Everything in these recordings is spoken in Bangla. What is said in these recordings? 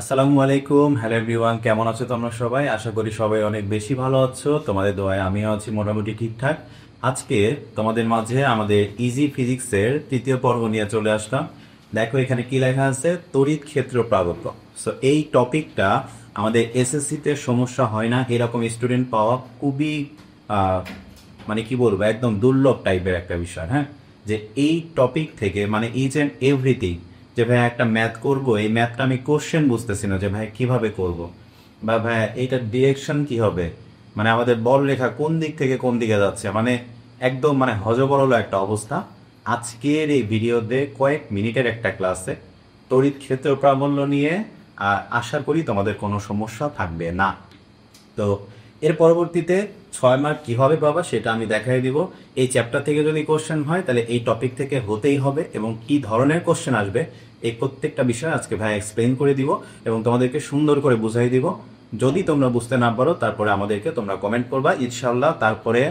আসসালামু আলাইকুম, হ্যালো এভরিওয়ান, কেমন আছো তোমরা সবাই? আশা করি সবাই অনেক বেশি ভালো আছো। তোমাদের দোয়ায় আমিও আছি মোটামুটি ঠিকঠাক। আজকে তোমাদের মাঝে আমাদের ইজি ফিজিক্সের তৃতীয় পর্ব নিয়ে চলে আসলাম। দেখো এখানে কি লেখা আছে, তড়িৎ ক্ষেত্র প্রাবল্য। সো এই টপিকটা আমাদের এসএসসিতে সমস্যা হয় না এরকম স্টুডেন্ট পাওয়া খুবই আহ, মানে কি বলবো, একদম দুর্লভ টাইপের একটা বিষয়। হ্যাঁ, যে এই টপিক থেকে মানে ইচ অ্যান্ড এভরিথিং, যে ভাই একটা ম্যাথ করব, এই ম্যাথটা আমি কোশ্চেন বুঝতেছি না যে ভাই কিভাবে করব, বা ভাই এইটার ডিরেকশন কি হবে, মানে আমাদের বল রেখা কোন দিক থেকে কোন দিকে যাচ্ছে, মানে একদম মানে হযবরল একটা অবস্থা। আজকের এই ভিডিওতে কয়েক মিনিটের একটা ক্লাসে তড়িৎ ক্ষেত্র প্রাবল্য নিয়ে আশা করি তোমাদের কোনো সমস্যা থাকবে না। তো এর পরবর্তীতে 6 মার্ক কিভাবে পাবা সেটা আমি দেখাই দিব। এই চ্যাপ্টার থেকে যদি কোশ্চেন হয় তাহলে এই টপিক থেকে হতেই হবে, এবং কি ধরনের কোশ্চেন আসবে এই প্রত্যেকটা বিষয় আজকে ভাই এক্সপ্লেন করে দিব এবং তোমাদেরকে সুন্দর করে বুঝাই দিব। যদি তোমরা বুঝতে না পারো তারপরে আমাদেরকে তোমরা কমেন্ট করবা, ইনশাল্লাহ তারপরে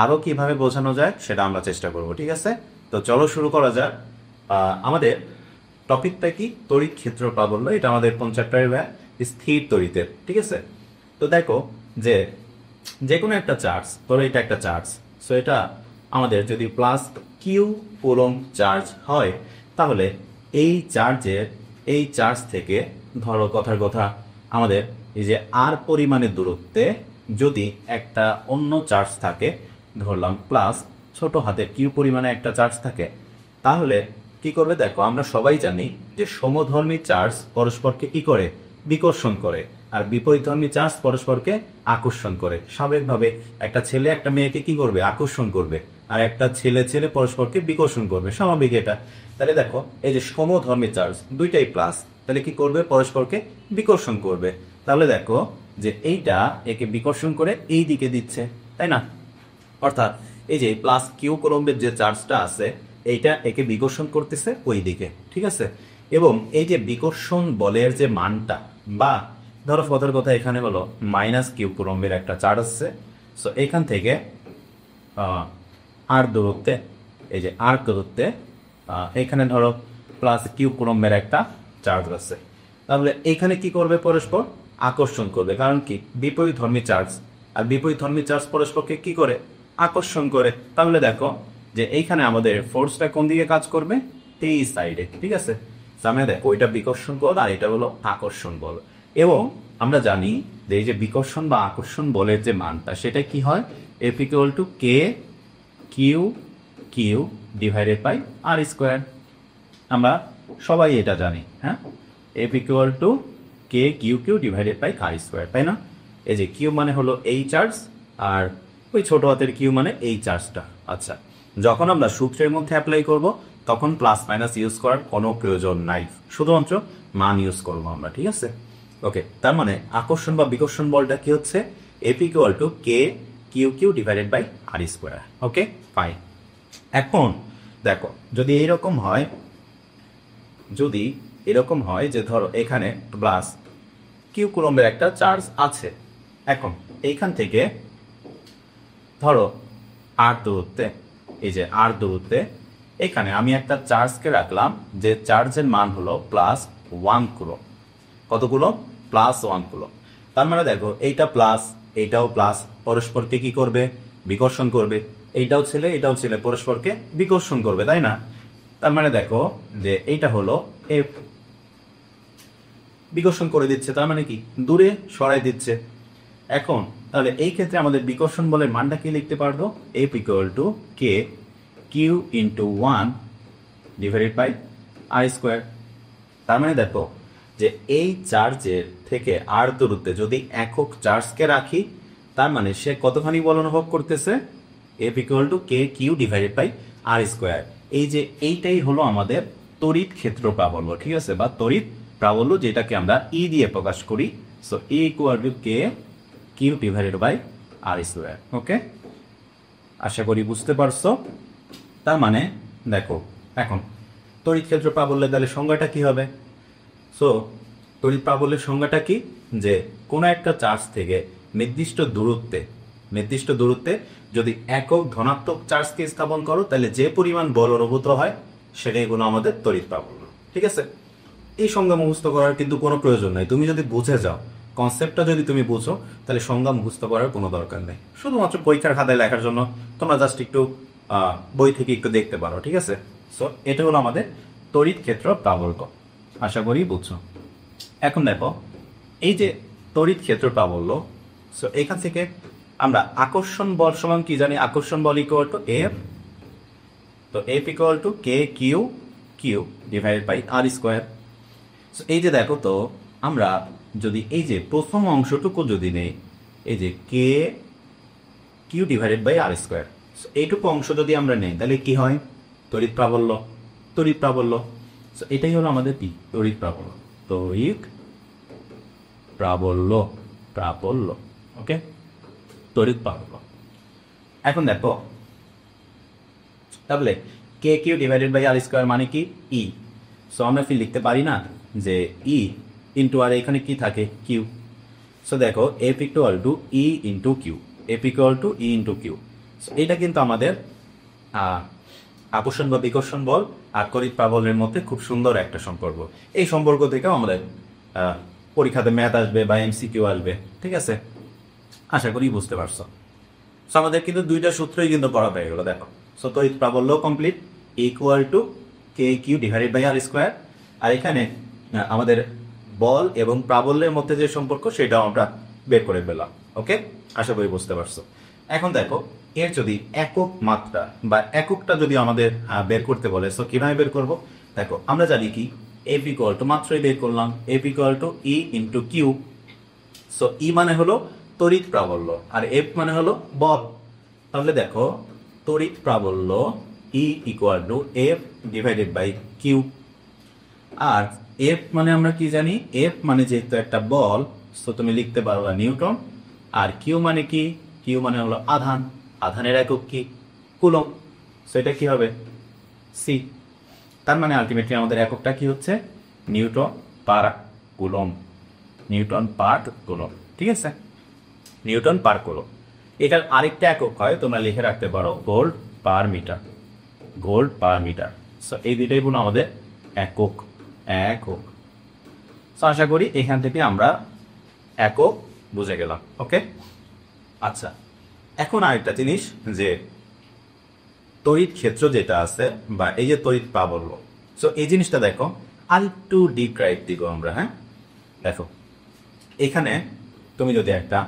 আরো কিভাবে বোঝানো যায় সেটা আমরা চেষ্টা করব। ঠিক আছে, তো চলো শুরু করা যাক। আমাদের টপিকটা কি, তড়িৎ ক্ষেত্র প্রাবল্য। এটা আমাদের কোন চ্যাপ্টারের ভাই? স্থির তড়িতের। ঠিক আছে, তো দেখো যে যে কোনো একটা চার্জ, ধরো এটা একটা চার্জ, সো এটা আমাদের যদি প্লাস কিউ কুলম্ব চার্জ হয়, তাহলে এই চার্জ থেকে ধরো কথার কথা আমাদের এই যে আর পরিমাণের দূরত্বে যদি একটা অন্য চার্জ থাকে, ধরলাম প্লাস ছোট হাতের কিউ পরিমাণে একটা চার্জ থাকে, তাহলে কি করবে? দেখো আমরা সবাই জানি যে সমধর্মী চার্জ পরস্পরকে কি করে? বিকর্ষণ করে। আর বিপরীতধর্মী চার্জ পরস্পরকে আকর্ষণ করে। স্বাভাবিকভাবে একটা ছেলে একটা মেয়েকে কি করবে? আকর্ষণ করবে। আর একটা ছেলে ছেলে পরস্পরকে বিকর্ষণ করবে, স্বাভাবিক এটা। তাহলে দেখো এই যে সমধর্মী চার্জ দুইটাই প্লাস, তাহলে কি করবে? পরস্পরকে বিকর্ষণ করবে। তাহলে দেখো যে এইটা একে বিকর্ষণ করে এই দিকে দিচ্ছে, তাই না? অর্থাৎ এই যে প্লাস কিউ কুলম্বের যে চার্জটা আছে, এইটা একে বিকর্ষণ করতেছে ওই দিকে। ঠিক আছে, এবং এই যে বিকর্ষণ বলের যে মানটা, বা ধরো কথার কথা এখানে হলো মাইনাস কিউ কুলম্বের একটা চার্জ আছে, সো এখান থেকে আর দূরত্বে, এই যে আর দূরত্বে এখানে ধরো প্লাস কিউ কুলম্বের একটা চার্জ আছে, তাহলে এখানে কি করবে? পরস্পর আকর্ষণ করবে। কারণ কি? বিপরীত ধর্মী চার্জ, আর বিপরীত ধর্মী চার্জ পরস্পরকে কি করে? আকর্ষণ করে। তাহলে দেখো যে এইখানে আমাদের ফোর্সটা কোন দিকে কাজ করবে? এই সাইডে। ঠিক আছে, সামনে দেখো ওইটা বিকর্ষণ বল আর এটা হলো আকর্ষণ বল। এবং আমরা জানি যে এই যে বিকর্ষণ বা আকর্ষণ বলের যে মানটা, সেটা কি হয়? F equal to K Q Q divided by R square. আমরা সবাই এটা জানি। হ্যাঁ, F equal to K Q Q divided by R square, তাই না? এই যে কিউ মানে হলো এই চার্জ, আর ওই ছোট হাতের কিউ মানে এই চার্জটা। আচ্ছা, যখন আমরা সূত্রের মধ্যে অ্যাপ্লাই করব তখন প্লাস মাইনাস ইউজ করার কোনো প্রয়োজন নাই, শুধুমাত্র মান ইউজ করবো আমরা। ঠিক আছে, ওকে। তার মানে আকর্ষণ বা বিকর্ষণ বলটা কি হচ্ছে? F equal to K Q Q divided by R square. Okay, fine. এখন দেখো যদি এইরকম হয়, যদি এরকম হয় যে ধরো এখানে প্লাস কিউ কুলম্বের একটা চার্জ আছে, এখন এইখান থেকে ধরো আর দূরত্বে, এই যে আর দূরত্বে এখানে আমি একটা চার্জকে রাখলাম, যে চার্জের মান হলো প্লাস 1 কুলম্ব। কত কুলম্ব? Plus 1 coulomb. তার মানে দেখো এইটা প্লাস, এইটাও প্লাস, পরস্পরকে কি করবে? বিকর্ষণ করবে। এইটাও ছেলে এটাও ছেলে, পরস্পরকে বিকর্ষণ করবে, তাই না? তার মানে দেখো যে এইটা হলো এফ, বিকর্ষণ করে দিচ্ছে, তার মানে কি? দূরে সরাই দিচ্ছে। এখন তাহলে এই ক্ষেত্রে আমাদের বিকর্ষণ বলের মানটা কি লিখতে পারবো? F equal to K Q into 1 divided by R square. তার মানে দেখো যে এই চার্জের থেকে আর দূরত্বে যদি একক চার্জকে রাখি, তার মানে সে কতখানি বল অনুভব করতেছে? F equal to K Q divided by R square. এই যে এইটাই হলো আমাদের তড়িৎ ক্ষেত্র প্রাবল্য। ঠিক আছে, বা তড়িৎ প্রাবল্য, যেটাকে আমরা ই দিয়ে প্রকাশ করি। So E equal to K Q divided by R square. Okay, আশা করি বুঝতে পারছো। তার মানে দেখো এখন তড়িৎ ক্ষেত্র প্রাবল্যের তাহলে সংজ্ঞাটা কি হবে? সো তড়িৎ প্রাবল্যের সংজ্ঞাটা কি? যে কোনো একটা চার্জ থেকে নির্দিষ্ট দূরত্বে যদি একক ধনাত্মক চার্জকে স্থাপন করো, তাহলে যে পরিমাণ বল অনুভূত হয় সেটাই হলো আমাদের তড়িৎ প্রাবল্য। ঠিক আছে, এই সংজ্ঞা মুখস্থ করার কিন্তু কোনো প্রয়োজন নাই। তুমি যদি বুঝে যাও, কনসেপ্টটা যদি তুমি বুঝো, তাহলে সংজ্ঞা মুখস্থ করার কোনো দরকার নেই। শুধুমাত্র পরীক্ষার খাতায় লেখার জন্য তোমরা জাস্ট একটু বই থেকে একটু দেখতে পারো, ঠিক আছে? সো এটা হলো আমাদের তড়িৎ ক্ষেত্র প্রাবল্য। আশা করি বুঝছো। এখন দেখো, এই যে তড়িৎ ক্ষেত্র প্রাবল্য, সো এখান থেকে আমরা আকর্ষণ বল সমান কি জানি? আকর্ষণ বল ইকুয়াল টু এফ, তো F equal to K Q Q divided by R square. So এই যে দেখো তো, আমরা যদি এই যে প্রথম অংশটুকু যদি নেই, এই যে K Q divided by R square, এইটুকু অংশ যদি আমরা নেই, তাহলে কি হয়? তড়িৎ প্রাবল্য। তড়িৎ প্রাবল্য, সো এটাই হলো আমাদের কি? তড়িৎ প্রাবল্য। তড়িৎ প্রাবল্য, প্রাবল্য, ওকে, তড়িৎ প্রাবল্য। এখন দেখো, তাহলে K Q divided by R square মানে কি? ই। সো আমরা কি লিখতে পারি না যে ই ইন্টু আর এখানে কি থাকে? কিউ। সো দেখো, F equal to E into Q, F equal to E into Q. এটা কিন্তু আমাদের আকর্ষণ বা বিকর্ষণ বল আর তড়িৎ প্রাবল্যের মধ্যে খুব সুন্দর একটা সম্পর্ক। এই সম্পর্ক থেকেও আমাদের পরীক্ষাতে ম্যাথ আসবে বা এমসিকিউ আসবে, ঠিক আছে? আশা করি বুঝতে পারছো। সো আমাদের কিন্তু দুইটা সূত্রই কিন্তু পড়া হয়ে গেল, দেখো। সো তড়িৎ প্রাবল্য complete, equal to K Q divided by R square. আর এখানে আমাদের বল এবং প্রাবল্যের মধ্যে যে সম্পর্ক, সেটাও আমরা বের করে পেলাম। ওকে, আশা করি বুঝতে পারছো। এখন দেখো, এর যদি একক মাত্রা বা এককটা যদি আমাদের বের করতে বলে, সো কিভাবে বের করব? দেখো, আমরা জানি কি এফ ইকুয়াল টু, মাত্রই বের করলাম, F equal to E into Q. So E মানে হলো তড়িৎ প্রাবল্য আর এফ মানে হলো বল। তাহলে দেখো, তড়িৎ প্রাবল্য E equal to F divided by Q. আর এফ মানে আমরা কি জানি? এফ মানে যেহেতু একটা বল, সো তুমি লিখতে পারবা নিউটন। আর কিউ মানে কি? কিউ মানে হলো আধান। আধানের একক কি? কুলম্ব। সো এটা কি হবে? সি। তার মানে আলটিমেটলি আমাদের এককটা কি হচ্ছে? Newton per coulomb. Newton per coulomb, ঠিক আছে? Newton per coulomb. এটার আরেকটা একক হয়, তোমরা লিখে রাখতে পারো, volt per metre. Volt per metre. So এই দুইটাই হলো আমাদের একক। একক। সো আশা করি এখান থেকে আমরা একক বুঝে গেলাম। ওকে, আচ্ছা। এখন আরেকটা জিনিস, যে তড়িৎ ক্ষেত্র যেটা আছে বা এই যে তড়িৎ প্রাবল্য, সো এই জিনিসটা দেখো আর একটু ডিপ রাইট দিব আমরা। হ্যাঁ, দেখো, এখানে তুমি যদি একটা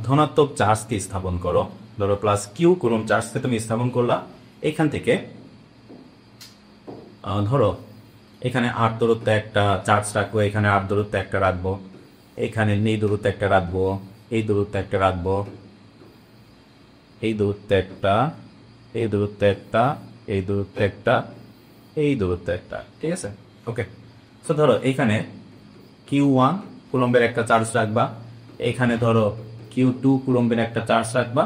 ধনাত্মক চার্জকে স্থাপন করো, ধরো প্লাস কিউ কুলম্ব চার্জকে তুমি স্থাপন করলা, এখান থেকে ধরো এখানে আর দূরত্বে একটা চার্জ রাখবো, এখানে আর দূরত্বে একটা রাখবো, এখানে এই দূরত্বে একটা রাখবো, এই দূরত্বে একটা রাখবো, এই দূরত্বে একটা, এই দূরত্বে একটা, এই দূরত্বে একটা, এই দূরত্বে একটা, ঠিক আছে? ওকে, সো ধরো এইখানে কিউ ওয়ান কুলম্বের একটা চার্জ রাখবা, এখানে ধরো কিউ টু কুলম্বের একটা চার্জ রাখবা,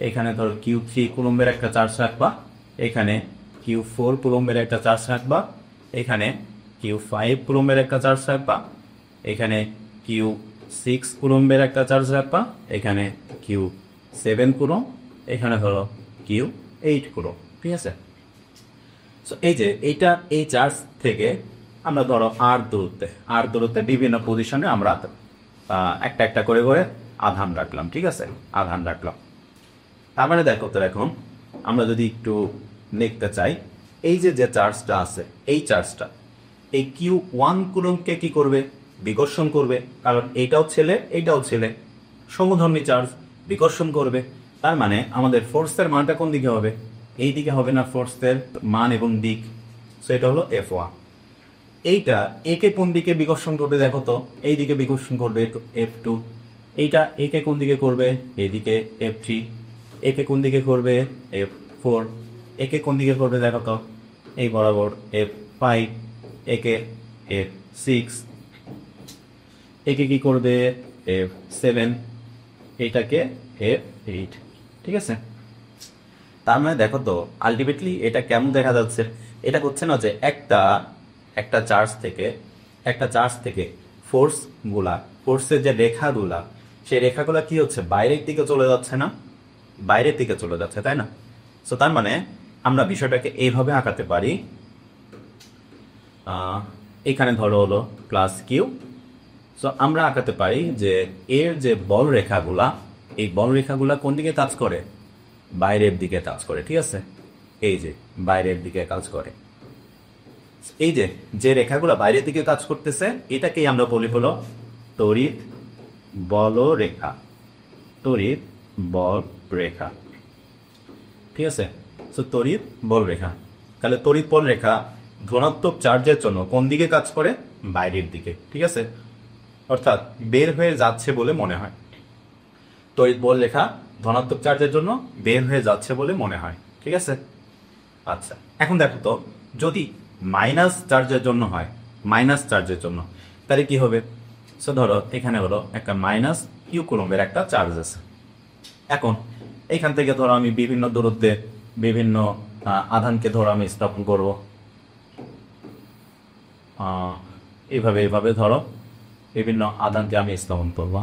এখানে ধরো কিউ থ্রি কুলম্বের একটা চার্জ রাখবা, এখানে কিউ ফোর কুলম্বের একটা চার্জ রাখবা, এখানে কিউ ফাইভ কুলম্বের একটা চার্জ রাখবা, এখানে কিউ সিক্স কুলম্বের একটা চার্জ রাখবা, এখানে কিউ সেভেন কুলম্ব, এখানে ধরো কিউ এইট কুলম্ব, ঠিক আছে? সো এই যে এইটা, এই চার্জ থেকে আমরা ধরো আর দূরত্বে বিভিন্ন পজিশনে আমরা একটা একটা করে করে আধান রাখলাম, ঠিক আছে? আধান রাখলাম। তার মানে দেখো তো, এখন আমরা যদি একটু লিখতে চাই, এই যে যে চার্জটা আছে, এই চার্জটা এই কিউ ওয়ান কুলম্বকে কি করবে? বিকর্ষণ করবে, কারণ এইটাও ছেলে এইটাও ছেলে, সমধর্মী চার্জ, বিকর্ষণ করবে। তার মানে আমাদের ফোর্সের মানটা কোন দিকে হবে? এই দিকে হবে না ফোর্সের মান এবং দিক? সো এটা হলো এফ ওয়ান। এইটা একে কোন দিকে বিকর্ষণ করবে? দেখো তো, এই দিকে বিকর্ষণ করবে এফ টু। এইটা একে কোন দিকে করবে? এইদিকে এফ থ্রি। একে কোন দিকে করবে? F four. একে কোন দিকে করবে? দেখো তো, এই বরাবর এফ ফাইভ। একে এফ সিক্স। একে কি করবে? F seven. এইটাকে এফ এইট, ঠিক আছে? তার মানে দেখো তো, আলটিমেটলি এটা কেমন দেখা যাচ্ছে? এটা হচ্ছে না যে একটা চার্জ থেকে ফোর্সের যে রেখাগুলা, সেই রেখাগুলা কি হচ্ছে? বাইরের দিকে চলে যাচ্ছে না? বাইরের দিকে চলে যাচ্ছে, তাই না? সো তার মানে আমরা বিষয়টাকে এইভাবে আঁকাতে পারি এখানে ধরো হলো প্লাস কিউ। সো আমরা আঁকাতে পারি যে এর যে বল রেখাগুলা, এই বল রেখাগুলা কোন দিকে কাজ করে? বাইরের দিকে কাজ করে, ঠিক আছে? এই যে বাইরের দিকে কাজ করে। এই যে যে রেখাগুলা বাইরের দিকে কাজ করতেছে এটাকেই আমরা বলি হলো তড়িৎ বল রেখা। তড়িৎ বল রেখা, ঠিক আছে? সো তড়িৎ বল রেখা, তাহলে তড়িৎ বল রেখা ধনাত্মক চার্জের জন্য কোন দিকে কাজ করে? বাইরের দিকে, ঠিক আছে? অর্থাৎ বের হয়ে যাচ্ছে বলে মনে হয়। তড়িৎ বল রেখা ধনাত্মক চার্জের জন্য বের হয়ে যাচ্ছে বলে মনে হয়, ঠিক আছে? আচ্ছা, এখন দেখো তো যদি মাইনাস চার্জের জন্য হয়, মাইনাস চার্জের জন্য, তাহলে কি হবে? সো ধরো এখানে হলো একটা মাইনাস কিউ কুলম্বের একটা চার্জ আছে। এখন এখান থেকে ধরো আমি বিভিন্ন দূরত্বে বিভিন্ন আধানকে ধরো আমি স্থাপন করব, এইভাবে এইভাবে ধরো বিভিন্ন আধানকে আমি স্থাপন করবো।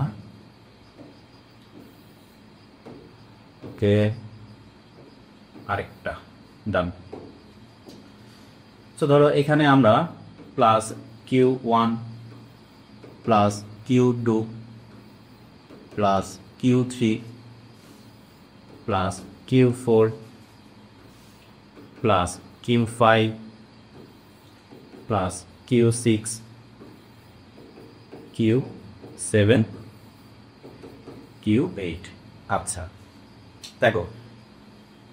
ওকে, আরেকটা ডান। তো ধরো এখানে আমরা plus Q one plus Q two plus Q three plus Q four plus Q five plus Q six Q seven Q eight. আচ্ছা দেখো,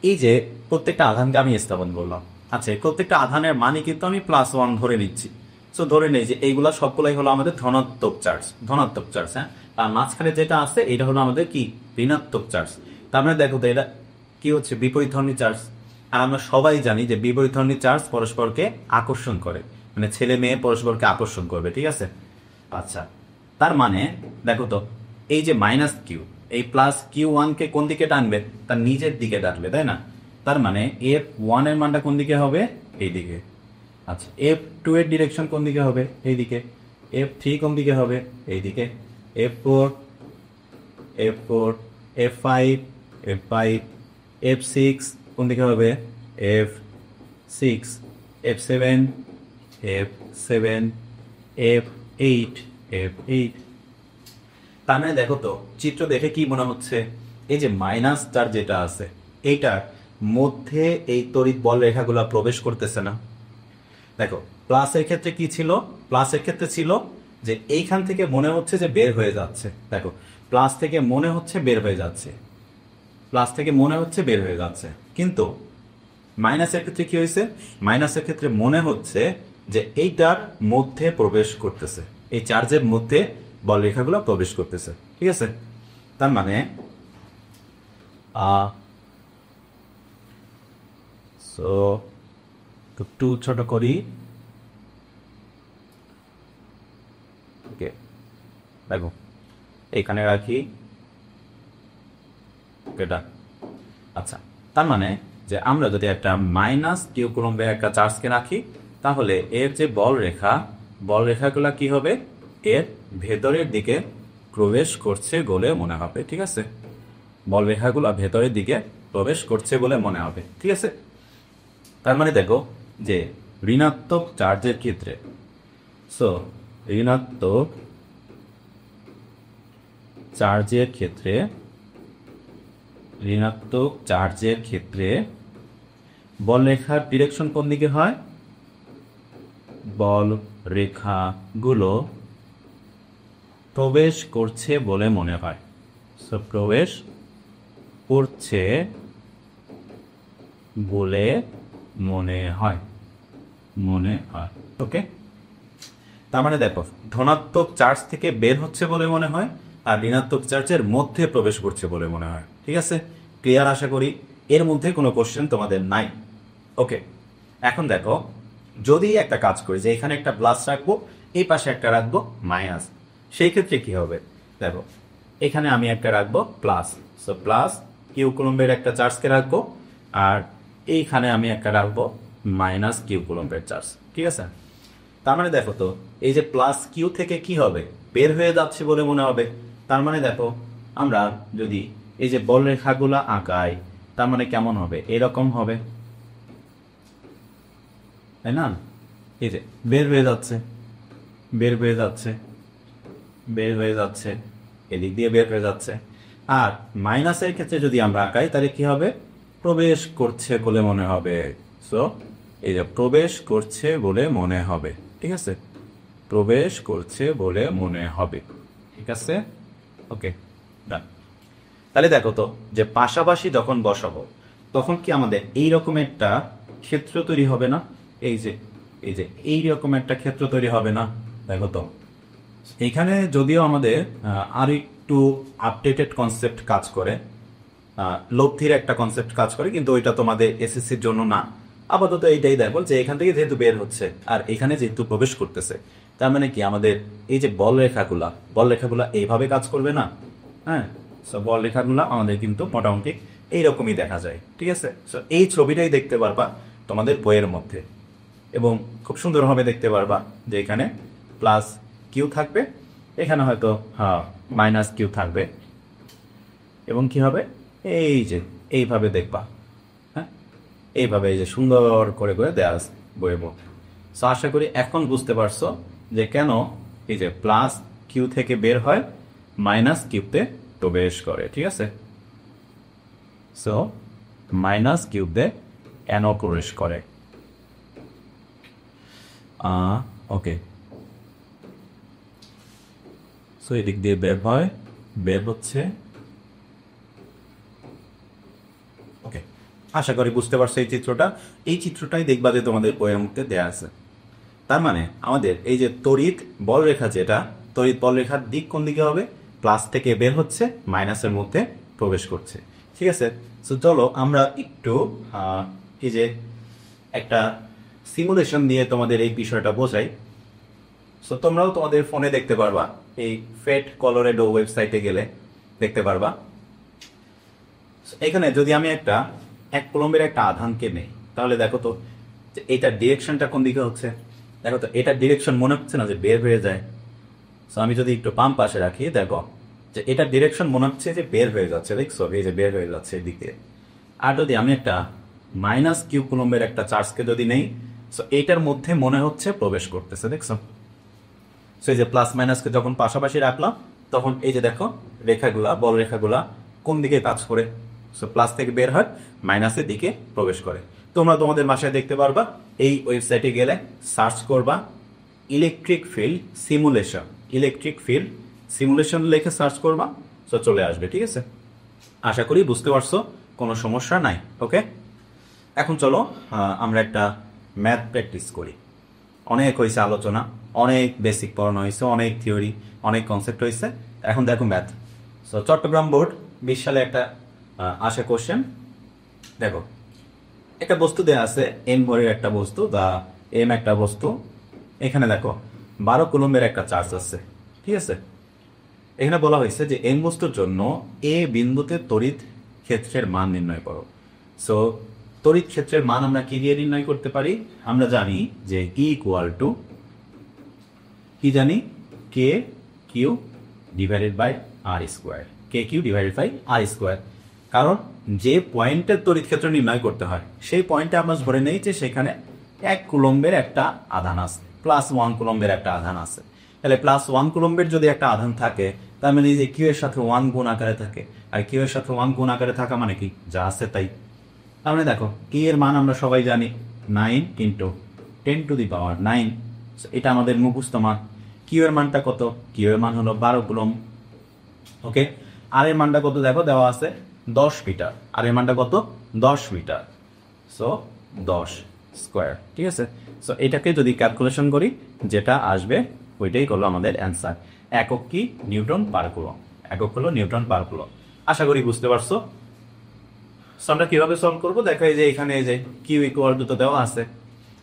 এই যে প্রত্যেকটা আধানকে আমি স্থাপন করলাম। আচ্ছা, প্রত্যেকটা আধানের মানে কিন্তু আমি প্লাস ওয়ান ধরে নিচ্ছি। সো ধরে নেই যে এইগুলা সবগুলাই হলো আমাদের ধনাত্মক চার্জ, ধনাত্মক চার্জ। হ্যাঁ, আর মাঝখানে যেটা আছে এটা হলো আমাদের কি? ঋণাত্মক চার্জ। তার মানে দেখো তো এটা কি হচ্ছে? বিপরীত ধর্মী চার্জ। আর আমরা সবাই জানি যে বিপরীত ধর্মী চার্জ পরস্পরকে আকর্ষণ করে, মানে ছেলে মেয়ে পরস্পরকে আকর্ষণ করবে, ঠিক আছে? আচ্ছা, তার মানে দেখো তো এই যে মাইনাস কিউ, এই প্লাস কিউ ওয়ানকে কোন দিকে টানবে? তার নিজের দিকে টানবে, তাই না? তার মানে এফ ওয়ান এর মানটা কোন দিকে হবে? এই দিকে। আচ্ছা, এফ টু এর ডিরেকশন কোন দিকে হবে? এই দিকে। এফ থ্রি কোন দিকে হবে? এই দিকে। F four, F four, F five, F five, F six কোন দিকে হবে? F six, F seven, F seven, F eight, F eight. তার মানে দেখো তো চিত্র দেখে কি মনে হচ্ছে? এই যে মাইনাস চার্জ যেটা আছে এইটার মধ্যে এই তড়িৎ বল রেখাগুলো প্রবেশ করতেছে না। দেখো প্লাসের ক্ষেত্রে কি ছিল? প্লাসের ক্ষেত্রে ছিল যে এইখান থেকে মনে হচ্ছে যে বের হয়ে যাচ্ছে। দেখো প্লাস থেকে মনে হচ্ছে বের হয়ে যাচ্ছে, প্লাস থেকে মনে হচ্ছে বের হয়ে যাচ্ছে, কিন্তু মাইনাসের ক্ষেত্রে কি হয়েছে? মাইনাসের ক্ষেত্রে মনে হচ্ছে যে এইটার মধ্যে প্রবেশ করতেছে, এই চার্জের মধ্যে বল রেখাগুলো প্রবেশ করতেছে, ঠিক আছে? তার মানে সো একটু ছোট করি। ওকে, দেখো এখানে রাখি এটা। আচ্ছা, তার মানে যে আমরা যদি একটা মাইনাস কিউ কুলম্বের একটা চার্জকে রাখি, তাহলে এর যে বল রেখা, বল রেখাগুলো কি হবে? এর ভেতরের দিকে প্রবেশ করছে বলে মনে হবে, ঠিক আছে? বল রেখাগুলো ভেতরের দিকে প্রবেশ করছে বলে মনে হবে, ঠিক আছে? তার মানে দেখো যে ঋণাত্মক চার্জের ক্ষেত্রে, সো ঋণাত্মক চার্জের ক্ষেত্রে, ঋণাত্মক চার্জের ক্ষেত্রে বল রেখার ডিরেকশন কোন দিকে হয়? বল রেখাগুলো প্রবেশ করছে বলে মনে হয়। সো প্রবেশ করছে বলে মনে হয়, মনে হয়। ওকে, তার মানে দেখো ধনাত্মক চার্জ থেকে বের হচ্ছে বলে মনে হয়, আর ঋণাত্মক চার্জের মধ্যে প্রবেশ করছে বলে মনে হয়, ঠিক আছে? ক্লিয়ার আশা করি। এর মধ্যে কোনো কোশ্চেন তোমাদের নাই। ওকে, এখন দেখো যদি একটা কাজ করি যে এখানে একটা প্লাস রাখবো, এই পাশে একটা রাখবো মাইনাস, সেই ক্ষেত্রে কি হবে? দেখো এখানে আমি একটা রাখবো প্লাস, সো প্লাস কিউ কুলম্বের একটা চার্জকে রাখবো, আর এইখানে আমি একটা রাখবো মাইনাস কিউ কুলম্বের চার্জ, ঠিক আছে? তার মানে দেখো তো এই যে প্লাস কিউ থেকে কি হবে? বের হয়ে যাচ্ছে বলে মনে হবে। তার মানে দেখো আমরা যদি এই যে বল রেখাগুলো আঁকাই, তার মানে কেমন হবে? এরকম হবে, তাই না? এই যে বের হয়ে যাচ্ছে, বের হয়ে যাচ্ছে, বের হয়ে যাচ্ছে, এদিক দিয়ে বের হয়ে যাচ্ছে। আর মাইনাসের ক্ষেত্রে যদি আমরা আঁকাই তাহলে কি হবে, প্রবেশ করছে বলে মনে হবে। সো এই যে প্রবেশ করছে বলে মনে হবে, ঠিক আছে, প্রবেশ করছে বলে মনে হবে, ঠিক আছে, ওকে ডান। তাহলে দেখো তো যে পাশাপাশি যখন বসাবো তখন কি আমাদের এইরকম একটা ক্ষেত্র তৈরি হবে না, এই যে এই যে এইরকম একটা ক্ষেত্র তৈরি হবে না। দেখো তো এইখানে যদিও আমাদের আর একটু আপডেটেড কনসেপ্ট কাজ করে, লব্ধির একটা কনসেপ্ট কাজ করে, কিন্তু ওইটা তোমাদের এসএসসির জন্য না। আপাতত এইটাই দেখো যে এখান থেকে যেহেতু বের হচ্ছে আর এখানে যেহেতু প্রবেশ করতেছে, তার মানে কি আমাদের এই যে বল রেখাগুলা এইভাবে কাজ করবে না। হ্যাঁ, সো বল রেখাগুলো আমাদের কিন্তু মোটামুটি এইরকমই দেখা যায়, ঠিক আছে। সো এই ছবিটাই দেখতে পারবা তোমাদের বইয়ের মধ্যে, এবং খুব সুন্দরভাবে দেখতে পারবা যে এখানে প্লাস কিউ থাকবে, এখানে হয়তো মাইনাস কিউ থাকবে, এবং কি হবে এই যে এইভাবে দেখবা, হ্যাঁ, এইভাবে এই যে সুন্দর করে করে দেওয়া আছে বইয়ের মধ্যে। সো আশা করি এখন বুঝতে পারছো যে কেন এই যে প্লাস কিউ থেকে বের হয় মাইনাস কিউতে প্রবেশ করে, ঠিক আছে। সো মাইনাস কিউতে এনও প্রবেশ করে, ওকে। সো এদিক দিয়ে বের হয়, বের হচ্ছে, ওকে। আশা করি বুঝতে পারছো এই চিত্রটা, এই চিত্রটাই দেখবা যে তোমাদের বইয়ের মধ্যে দেয়া আছে। তার মানে আমাদের এই যে তড়িৎ বল রেখা, যেটা তড়িৎ বল রেখার দিক কোন দিকে হবে, প্লাস থেকে বের হচ্ছে, মাইনাসের মধ্যে প্রবেশ করছে, ঠিক আছে। সো চলো আমরা একটু এই যে একটা সিমুলেশন দিয়ে তোমাদের এই বিষয়টা বোঝাই। সো তোমরাও তোমাদের ফোনে দেখতে পারবা, এই ফেট কলোরেডো ওয়েবসাইটে গেলে দেখতে পারবা। এখানে যদি আমি একটা 1 কুলম্বের একটা আধানকে নেই, তাহলে দেখো তো যে এটার ডিরেকশনটা কোন দিকে হচ্ছে। দেখো তো এটার ডিরেকশন মনে হচ্ছে না যে বের হয়ে যায়। সো আমি যদি একটু পাম্প পাশে রাখি, দেখো যে এটার ডিরেকশন মনে হচ্ছে যে বের হয়ে যাচ্ছে, দেখছো এই যে বের হয়ে যাচ্ছে এদিকে। আর যদি আমি একটা মাইনাস কিউ কুলম্বের একটা চার্জকে যদি নেই, সো এইটার মধ্যে মনে হচ্ছে প্রবেশ করতেছে, দেখছো। সো এই যে প্লাস মাইনাসকে যখন পাশাপাশি রাখলাম তখন এই যে দেখো রেখাগুলা, বল রেখাগুলা কোন দিকে কাজ করে, সো প্লাস থেকে বের হয়, মাইনাসের দিকে প্রবেশ করে। তোমরা তোমাদের বাসায় দেখতে পারবা, এই ওয়েবসাইটে গেলে সার্চ করবা electric field simulation, electric field simulation লিখে সার্চ করবা, সো চলে আসবে, ঠিক আছে। আশা করি বুঝতে পারছো, কোনো সমস্যা নাই, ওকে। এখন চলো আমরা একটা ম্যাথ প্র্যাকটিস করি। অনেক হয়েছে আলোচনা, অনেক বেসিক পড়ানো হয়েছে, অনেক থিওরি, অনেক কনসেপ্ট হয়েছে, এখন দেখো ম্যাথ। সো চট্টগ্রাম বোর্ড 20 সালে একটা আসে কোশ্চেন। দেখো একটা বস্তু দেওয়া আছে, এম ভরের একটা বস্তু বা এম একটা বস্তু, এখানে দেখো 12 কুলম্বের একটা চার্জ আছে, ঠিক আছে। এখানে বলা হয়েছে যে এম বস্তুর জন্য এ বিন্দুতে তড়িৎ ক্ষেত্রের মান নির্ণয় করো। সো তড়িৎ ক্ষেত্রের মান আমরা কি দিয়ে নির্ণয় করতে পারি, আমরা জানি যে ই ইকুয়াল টু কি জানি, K Q divided by R square, K Q divided by R square. কারণ যে পয়েন্টের তড়িৎ ক্ষেত্র নির্ণয় করতে হয় সেই পয়েন্টে আমরা ধরে নেই যে সেখানে 1 কুলম্বের একটা আধান আছে, প্লাস 1 কুলম্বের একটা আধান আছে। তাহলে প্লাস 1 কুলম্বের যদি একটা আধান থাকে, তার মানে যে কিউ এর সাথে 1 গুণ আকারে থাকে, আর কিউ এর সাথে 1 গুণ আকারে থাকা মানে কি, যা আছে তাই। তার মানে দেখো কি এর মান আমরা সবাই জানি 9 ইন্টু 10 টু দি পাওয়ার 9, এটা আমাদের মুখস্থ মান। কিউ এর মানটা কত, কিউ এর মান হলো 12 কুলম্ব, ওকে। আর এর মানটা কত দেখো দেওয়া আছে 10 মিটার, আর এর মানটা কত 10 মিটার, সো 10 স্কোয়ার, ঠিক আছে। সো এটাকে যদি ক্যালকুলেশন করি যেটা আসবে ওইটাই হলো আমাদের অ্যান্সার। একক কি, নিউটন পার কুলম্ব, একক হলো নিউটন পার কুলম্ব। আশা করি বুঝতে পারছো। সো আমরা কিভাবে সলভ করবো, দেখো এই যে এখানে এই যে কিউ ইকুয়াল টু তো দেওয়া আছে,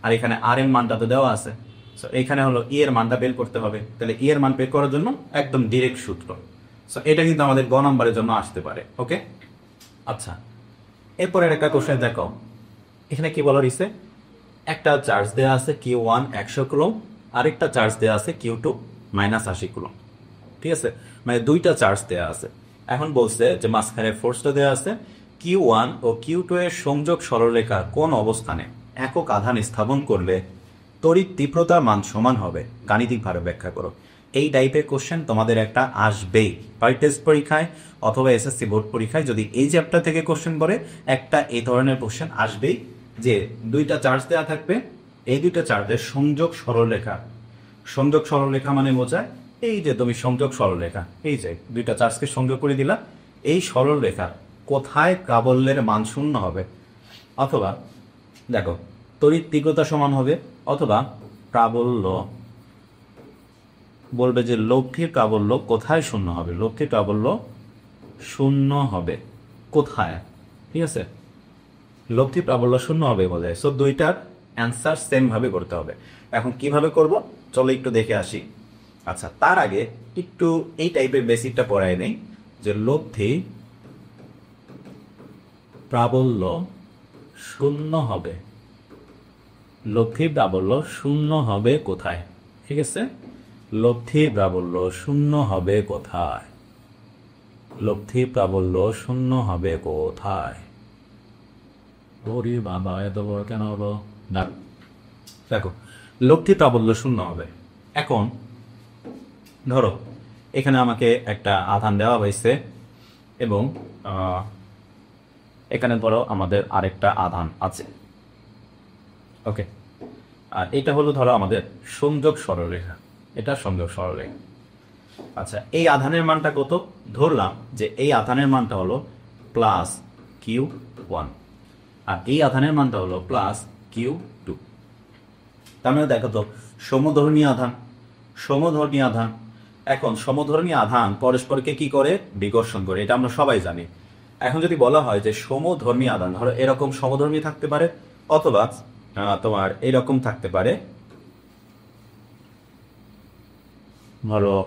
আর এখানে আর এর মানটা তো দেওয়া আছে। সো এখানে হলো ই এর মানটা বের করতে হবে, তাহলে ই এর মান বের করার জন্য একদম ডিরেক্ট সূত্র। সো এটা কিন্তু আমাদের গ নাম্বারের জন্য আসতে পারে, ওকে। আচ্ছা, এরপরের একটা কোশ্চেন দেখো, এখানে কি বলা হয়েছে, একটা চার্জ দেওয়া আছে কিউ ওয়ান 100 কুলম্ব, আরেকটা চার্জ দেওয়া আছে কিউ টু -80 কুলম্ব, ঠিক আছে। মানে দুইটা চার্জ দেওয়া আছে। এখন বলছে যে মাঝখানে ফোর্সটা দেওয়া আছে, Q one O Q two এর সংযোগ সরলরেখার কোন অবস্থানে একক আধান স্থাপন করলে তড়িৎ তীব্রতার মান সমান হবে, গাণিতিকভাবে ব্যাখ্যা করো। এই টাইপের কোশ্চেন তোমাদের একটা আসবেই, হয় টেস্ট পরীক্ষায় অথবা এসএসসি বোর্ড পরীক্ষায় যদি এই চ্যাপ্টার থেকে কোশ্চেন করে একটা এই ধরনের কোশ্চেন আসবেই, যে দুইটা চার্জ দেওয়া থাকবে, এই দুইটা চার্জের সংযোগ সরলরেখা। সংযোগ সরলরেখা মানে বোঝায় এই যে তুমি সংযোগ সরলরেখা, এই যে দুইটা চার্জকে সংযোগ করে দিলা, এই সরলরেখা কোথায় প্রাবল্যের মান শূন্য হবে, অথবা দেখো তড়িৎ তীব্রতা সমান হবে, অথবা প্রাবল্য বলবে যে লব্ধির প্রাবল্য কোথায় শূন্য হবে, লব্ধির প্রাবল্য শূন্য হবে কোথায়, ঠিক আছে, লব্ধি প্রাবল্য শূন্য হবে বোঝায়। সো দুইটার অ্যান্সার সেম ভাবে করতে হবে। এখন কিভাবে করব চলো একটু দেখে আসি। আচ্ছা, তার আগে একটু এই টাইপের বেসিকটা পড়াই নেই, যে লব্ধি প্রাবল্য শূন্য হবে, লব্ধি প্রাবল্য শূন্য হবে কোথায়, ঠিক আছে, লব্ধি প্রাবল্য শূন্য হবে কোথায়, লব্ধি প্রাবল্য শূন্য হবে কোথায়, ওরে বাবা এত বড় কেন হলো না, দেখো লব্ধি প্রাবল্য শূন্য হবে। এখন ধরো এখানে আমাকে একটা আধান দেওয়া হয়েছে এবং এখানে ধরো আমাদের আরেকটা আধান আছে, ওকে, আর এটা হলো ধরো আমাদের সংযোগ সরলরেখা, এটা সংযোগ সরলরেখা। আচ্ছা, এই আধানের মানটা কত, ধরলাম যে এই আধানের মানটা হলো প্লাস Q1 আর এই আধানের মানটা হলো প্লাস Q2। তার মানে দেখো তো সমধর্মী আধান, সমধর্মী আধান। এখন সমধর্মী আধান পরস্পরকে কি করে, বিকর্ষণ করে, এটা আমরা সবাই জানি। এখন যদি বলা হয় যে সমধর্মী আধান, ধরো এরকম সমধর্মী থাকতে পারে, অথবা তোমার এরকম থাকতে পারে, ধরো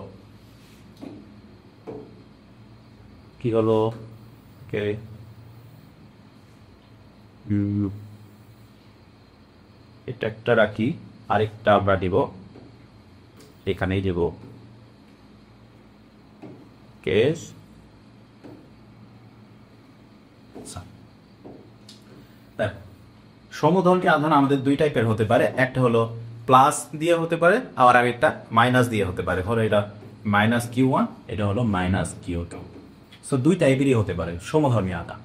কি হলো, এটা একটা রাখি, আরেকটা আমরা দিব এখানেই দেব কেস। সমধর্মী আধান আমাদের দুই টাইপের হতে পারে, একটা হলো প্লাস দিয়ে হতে পারে, আর আরেকটা মাইনাস দিয়ে হতে পারে। ধরো এটা মাইনাস Q1, এটা হলো মাইনাস Q2। সো দুই টাইপেরই হতে পারে সমধর্মী আধান।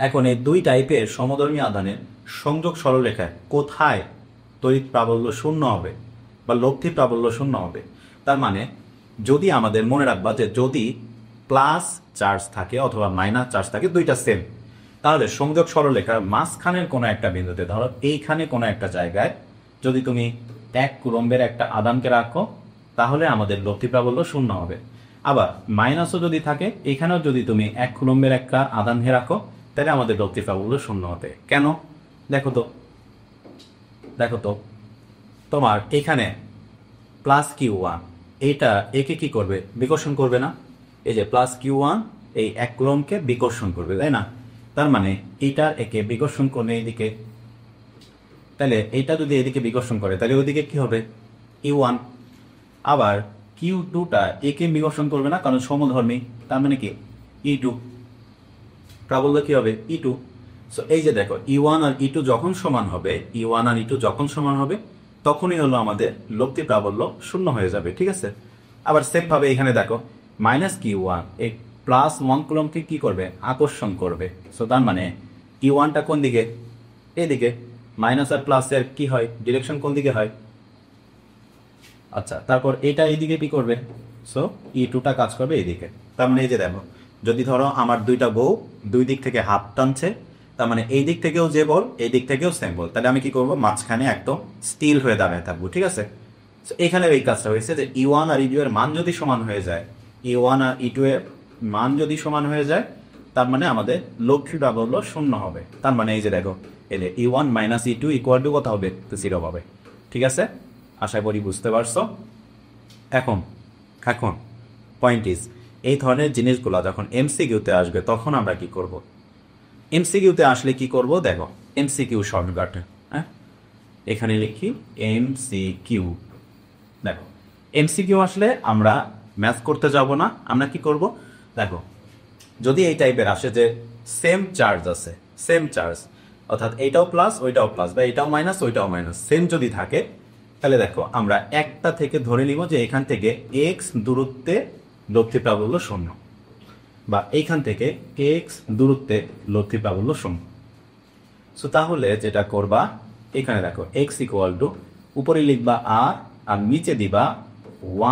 এখন এই দুই টাইপের সমধর্মী আধানের সংযোগ সরলরেখায় কোথায় তড়িৎ প্রাবল্য শূন্য হবে বা লব্ধি প্রাবল্য শূন্য হবে, তার মানে যদি আমাদের মনে রাখবা যে যদি প্লাস চার্জ থাকে অথবা মাইনাস চার্জ থাকে, দুইটা সেম, তাহলে সংযোগ সরলরেখার মাঝখানের কোনো একটা বিন্দুতে, ধরো এইখানে কোনো একটা জায়গায় যদি তুমি 1 কুলম্বের একটা আধানকে রাখো, তাহলে আমাদের লব্ধি প্রাবল্য শূন্য হবে। আবার মাইনাসও যদি থাকে, এখানেও যদি তুমি 1 কুলম্বের একটা আধানকে রাখো, তাহলে আমাদের লব্ধি প্রাবল্য শূন্য হবে। কেন দেখো তো, দেখো তো তোমার এখানে প্লাস Q1, এইটা একে কি করবে, বিকর্ষণ করবে না, এই যে প্লাস Q1 এই 1 কুলম্বকে বিকর্ষণ করবে, তাই না, তার মানে এইটার একে বিকর্ষণ করলে এইদিকে, তাহলে এইটা যদি এদিকে বিকর্ষণ করে তাহলে ওইদিকে কি হবে Q1। আবার Q2টা একে বিকর্ষণ করবে না, কারণ সমধর্মী, তার মানে কি E2, প্রাবল্য কি হবে E2। সো এই যে দেখো E1 আর E2 যখন সমান হবে, E1 আর E2 যখন সমান হবে, তখনই হলো আমাদের লব্ধি প্রাবল্য শূন্য হয়ে যাবে, ঠিক আছে। আবার সেম ভাবে এখানে দেখো মাইনাস Q1 এই প্লাস 1 কুলম্বকে কি করবে, আকর্ষণ করবে। সো তার মানে Q1টা কোন দিকে, এদিকে, মাইনাস আর প্লাসের কি হয়, ডিরেকশন কোন দিকে হয়। আচ্ছা, তারপর এটা এইদিকে কি করবে, সো E2টা কাজ করবে এইদিকে। তার মানে এই যে দেখো, যদি ধরো আমার দুইটা বউ দুই দিক থেকে হাত টানছে, তার মানে এই দিক থেকেও যে বল, এই দিক থেকেও সেম বল, তাহলে আমি কি করবো, মাঝখানে একদম স্টিল হয়ে দাঁড়ায় থাকবো, ঠিক আছে। এখানে এই কাজটা হয়েছে যে E1 আর E2 এর মান যদি সমান হয়ে যায়, E1 আর E2 এর মান যদি সমান হয়ে যায়, তার মানে আমাদের লব্ধি প্রাবল্য শূন্য হবে। তার মানে এই যে দেখো, এলে E1 minus E2 equal to কত হবে, তো 0 হবে, ঠিক আছে। আশা করি বুঝতে পারছো। এখন এখন পয়েন্ট ইজ, এই ধরনের জিনিসগুলো যখন MCQতে আসবে তখন আমরা কি করব, MCQতে আসলে কি করব, দেখো MCQ শর্টকাট, হ্যাঁ এখানে লিখি MCQ। দেখো MCQ আসলে আমরা ম্যাথ করতে যাব না, আমরা কি করব, দেখো যদি এই টাইপের আসে যে সেম চার্জ আছে, সেম চার্জ, অর্থাৎ এইটাও প্লাস ওইটাও প্লাস, বা এইটাও মাইনাস ওইটাও মাইনাস, সেম যদি থাকে, তাহলে দেখো আমরা একটা থেকে ধরে নিব যে এখান থেকে এক্স দূরত্বে লব্ধি প্রাবল্য 0, বা এইখান থেকে এক্স দূরত্বে লব্ধি প্রাবল্য 0। সো তাহলে যেটা করবা, এখানে দেখো এক্স ইকুয়াল টু উপরে লিখবা আর, আর নিচে দিবা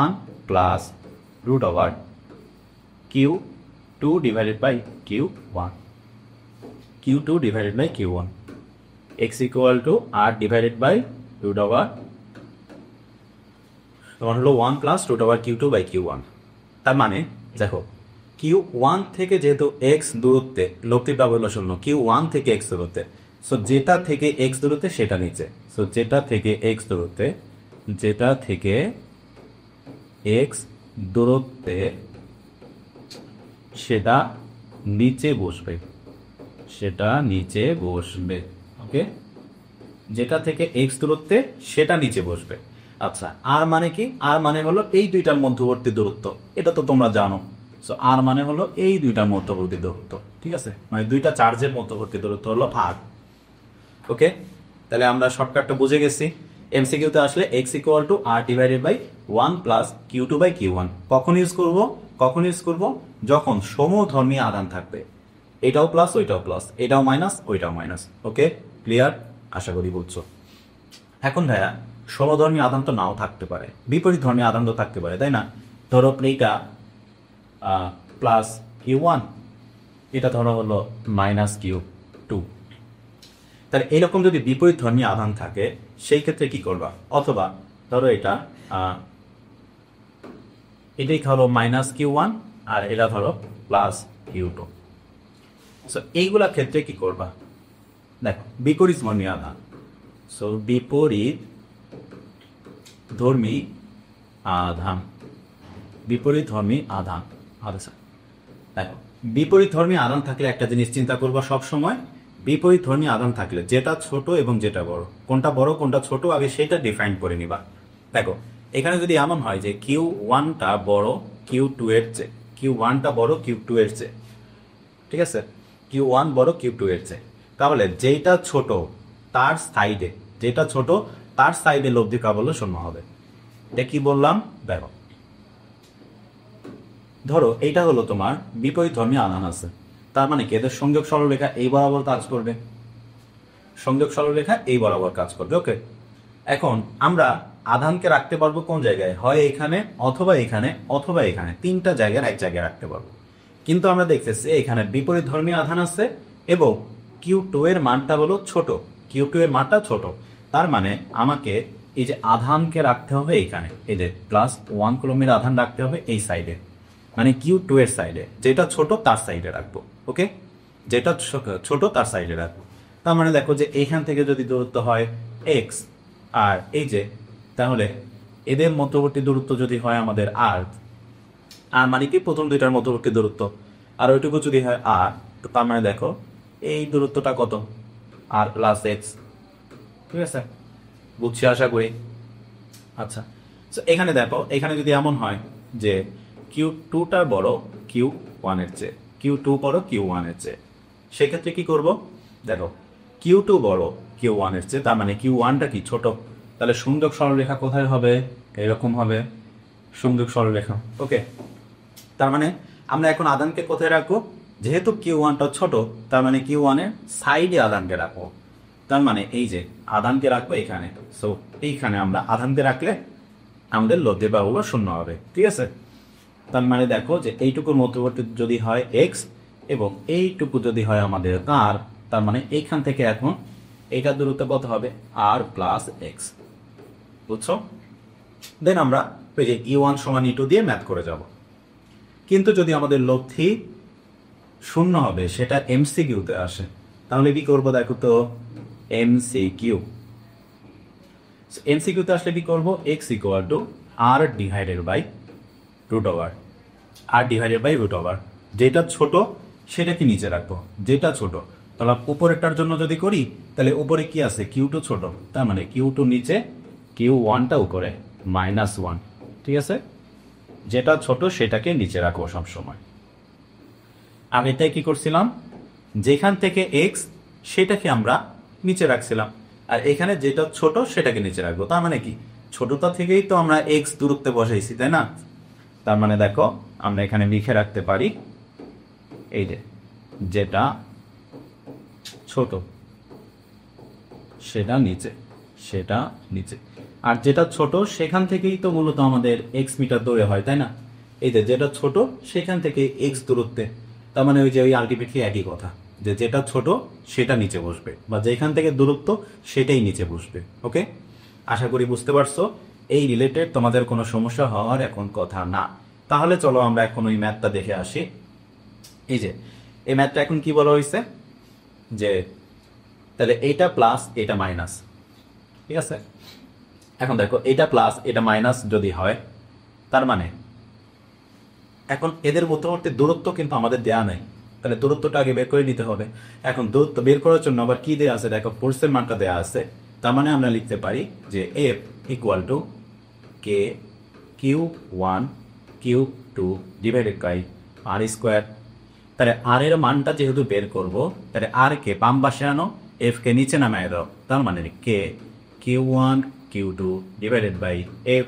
1 plus root over Q2 divided by Q1, Q2 divided by Q1, X equal to R divided by root over তোমার হলো 1 plus root over Q2 by Q1। তার মানে দেখো Q1 থেকে যেহেতু এক্স দূরত্বে লব্ধি প্রাবল্য 0, Q1 থেকে এক্স দূরত্বে, সো যেটা থেকে এক্স দূরত্বে সেটা নিচে, সো যেটা থেকে এক্স দূরত্বে, যেটা থেকে এক্স দূরত্বে সেটা নিচে বসবে, সেটা নিচে বসবে। ওকে, যেটা থেকে এক্স দূরত্বে সেটা নিচে বসবে। আচ্ছা, আর মানে কি? আর মানে হলো এই দুইটার মধ্যবর্তী দূরত্ব, এটা তো তোমরা জানো। সো আর মানে হলো এই দুইটার মধ্যবর্তী দূরত্ব, ঠিক আছে, মানে দুইটা চার্জের মধ্যবর্তী দূরত্ব হলো আর। ওকে, তাহলে আমরা শর্টকাটটা বুঝে গেছি। এমসিকিউতে আসলে X equal to R divided by 1 plus Q2 by Q1 কখন ইউজ করব? কখন ইউজ করব? যখন সমধর্মী আধান থাকবে, এটাও প্লাস ওইটাও প্লাস, এটাও মাইনাস ওইটাও মাইনাস। ওকে, ক্লিয়ার? আশা করি বুঝছো। এখন ভাইয়া সমধর্মী আধান তো নাও থাকতে পারে, বিপরীত ধর্মী আধান তো থাকতে পারে, তাই না? ধরো এইটা প্লাস Q1, এটা ধরো হলো মাইনাস Q2। তাহলে এইরকম যদি বিপরীত ধর্মী আধান থাকে সেই ক্ষেত্রে কি করবা? অথবা ধরো এটাই ধরো মাইনাস Q1 আর এটা ধরো প্লাস Q2। সো এইগুলা ক্ষেত্রে কি করবা? দেখো বিপরীত ধর্মী আধান, সো বিপরীত ধর্মী আধান, বিপরীত ধর্মী আধান। আচ্ছা দেখো, বিপরীত ধর্মী আধান থাকলে একটা জিনিস চিন্তা করবা সব সময়, বিপরীত ধর্মী আধান থাকলে যেটা ছোট এবং যেটা বড়, কোনটা বড় কোনটা ছোট আগে সেটা ডিফাইন করে নিবা। দেখো এখানে যদি এমন হয় যে Q1টা বড় Q2 এর চেয়ে, Q1টা বড় Q2 এর চেয়ে, ঠিক আছে, Q1 বড় Q2 এর চেয়ে, তাহলে যেটা ছোট তার সাইডে, যেটা ছোট তার সাইডে লব্ধি প্রাবল্য 0 হবে। এটা কি বললাম? দেখো ধরো এইটা হলো তোমার বিপরীত ধর্মী আধান আছে, তার মানে কি এদের সংযোগ সরলরেখা এই বরাবর কাজ করবে, সংযোগ সরলরেখা এই বরাবর কাজ করবে। ওকে, এখন আমরা আধানকে রাখতে পারবো কোন জায়গায়? হয় এখানে অথবা এখানে অথবা এখানে, তিনটা জায়গার এক জায়গায় রাখতে পারবো। কিন্তু আমরা দেখতেছি এখানে বিপরীত ধর্মী আধান আছে এবং Q2 এর মানটা হলো ছোট, Q2 এর মানটা ছোট, তার মানে আমাকে এই যে আধানকে রাখতে হবে এইখানে, এই যে প্লাস 1 কুলম্বের আধান রাখতে হবে এই সাইডে, মানে Q2 এর সাইডে, যেটা ছোট তার সাইডে রাখবো। ওকে, যেটা ছোট তার সাইডে রাখবো। তার মানে দেখো যে এইখান থেকে যদি দূরত্ব হয় x, আর এই যে, তাহলে এদের মধ্যবর্তী দূরত্ব যদি হয় আমাদের r, আর মানে কি প্রথম দুইটার মধ্যবর্তী দূরত্ব, আর ওইটুকু যদি হয় r, তো তার মানে দেখো এই দূরত্বটা কত? r plus x। ঠিক আছে, বুঝছি আশা করি। আচ্ছা, তো এখানে দেখো, এখানে যদি এমন হয় যে Q2টা বড় Q1 এর চেয়ে, Q2 বড় Q1 এর চেয়ে, সেক্ষেত্রে কি করব? দেখো Q2 বড় Q1 এর চেয়ে, তার মানে Q1টা কি ছোট, তাহলে সংযোগ সরলরেখা কোথায় হবে? এরকম হবে সংযোগ সরলরেখা। ওকে, তার মানে আমরা এখন আধানকে কোথায় রাখবো? যেহেতু Q1টা ছোট, তার মানে Q1 এর সাইডে আধানকে রাখবো, তার মানে এই যে আধানকে রাখবো এখানে। সো এইখানে আমরা আধানকে রাখলে আমাদের লব্ধি প্রাবল্য 0 হবে। ঠিক আছে, তার মানে দেখো যে এইটুকুর মধ্যবর্তী যদি হয় x এবং এইটুকু যদি হয় আমাদের r, তার মানে এইখান থেকে এখন এইটার দূরত্ব কত হবে? r plus x। বুঝছো? দেন আমরা ওই যে E1 সমান E2 দিয়ে ম্যাথ করে যাব। কিন্তু যদি আমাদের লব্ধি 0 হবে, সেটা এমসিকিউতে আসে, তাহলে কি করবো? দেখো তো এমসিকিউতে আসলে কি করবো? x equal to r divided by root over, R divided by root over, যেটা ছোট সেটাকে নিচে রাখবো, যেটা ছোট। তাহলে উপরেরটার জন্য যদি করি, তাহলে উপরে কি আছে? Q2 ছোট, তার মানে Q2 নিচে, Q1টা উপরে, -1। ঠিক আছে, যেটা ছোট সেটাকে নিচে রাখবো সবসময়। আমি এটাই কি করছিলাম? যেখান থেকে x সেটাকে আমরা নিচে রাখছিলাম, আর এখানে যেটা ছোট সেটাকে নিচে রাখবো। তার মানে কি? ছোটটা থেকেই তো আমরা এক্স দূরত্বে বসাইছি, তাই না? তার মানে দেখো আমরা এখানে লিখে রাখতে পারি এই যে যেটা ছোট সেটা নিচে, সেটা নিচে। আর যেটা ছোট সেখান থেকেই তো মূলত আমাদের এক্স মিটার দূরে হয়, তাই না? এই যে যেটা ছোট সেখান থেকে এক্স দূরত্বে, তার মানে ওই যে ওই আলটিমেটলি একই কথা, যে যেটা ছোট সেটা নিচে বসবে, বা যেখান থেকে দূরত্ব সেটাই নিচে বসবে। ওকে, আশা করি বুঝতে পারছো। এই রিলেটেড তোমাদের কোনো সমস্যা হওয়ার এখন কথা না। তাহলে চলো আমরা এখন ওই ম্যাথটা দেখে আসি। এই যে এই ম্যাথটা এখন কি বলা হয়েছে, যে তাহলে এটা প্লাস এটা মাইনাস, ঠিক আছে? এখন দেখো এটা প্লাস এটা মাইনাস যদি হয়, তার মানে এখন এদের মধ্যবর্তী দূরত্ব কিন্তু আমাদের দেয়া নাই, তাহলে দূরত্বটা আগে বের করে নিতে হবে। এখন দূরত্ব বের করার জন্য আবার কি দেয়া আছে দেখো, ফোর্সের মানটা দেয়া আছে। তার মানে আমরা লিখতে পারি যে F equal to K Q one Q two divided by R square. তাহলে আর এর মানটা যেহেতু বের করব, তাহলে আর কে বাম পাশে আনো, এফ কে নিচে নামায় দাও, তার মানে K Q one Q two divided by F.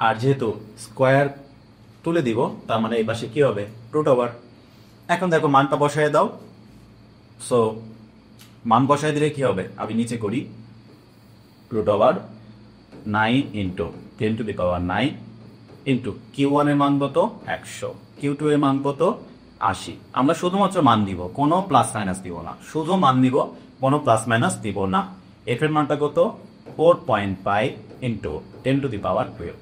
আর যেহেতু স্কোয়ার তুলে দিব, তার মানে এই পাশে কি হবে, রুট ওভার। এখন দেখো মানটা বসায় দাও। সো মান বসায় দিলে কি হবে, আমি নিচে করি root over 9 into 10⁹ into Q one এর মান কত 100, কিউ টু এর মান কত 80। আমরা শুধুমাত্র মান দিব, কোনো প্লাস মাইনাস দিব না, শুধু মান দিব, কোনো প্লাস মাইনাস দিব না। এফ এর মানটা কত 4.5 ইন্টু 10⁻²।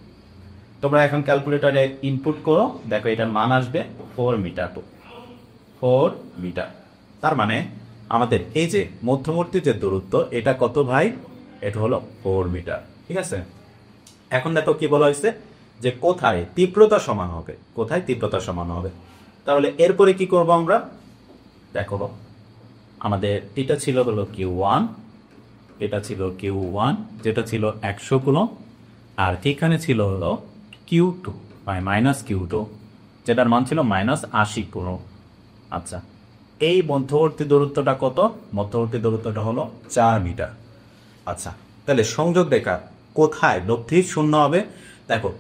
তোমরা এখন ক্যালকুলেটরে ইনপুট করো, দেখো এটার মান আসবে 4 মিটার। 4 মিটার, তার মানে আমাদের এই যে মধ্যবর্তী যে দূরত্ব এটা কত ভাই, এটা হলো 4 মিটার, ঠিক আছে? এখন দেখো কি বলা হয়েছে, যে কোথায় তীব্রতা সমান হবে, কোথায় তীব্রতা সমান হবে। তাহলে এরপরে কি করব আমরা, দেখো আমাদের এটা ছিল হলো কিউ ওয়ান, এটা ছিল কিউ ওয়ান যেটা ছিল 100 কুলম্ব, আর এখানে ছিল হলো Q two by minus Q two যেটার মান ছিল -80 কুলম্ব। আচ্ছা, এই মধ্যবর্তী দূরত্বটা কত, মধ্যবর্তী দূরত্বটা হলো 4 মিটার। আচ্ছা, তাহলে সংযোগ রেখা কোথায় লব্ধি শূন্য হবে। দেখো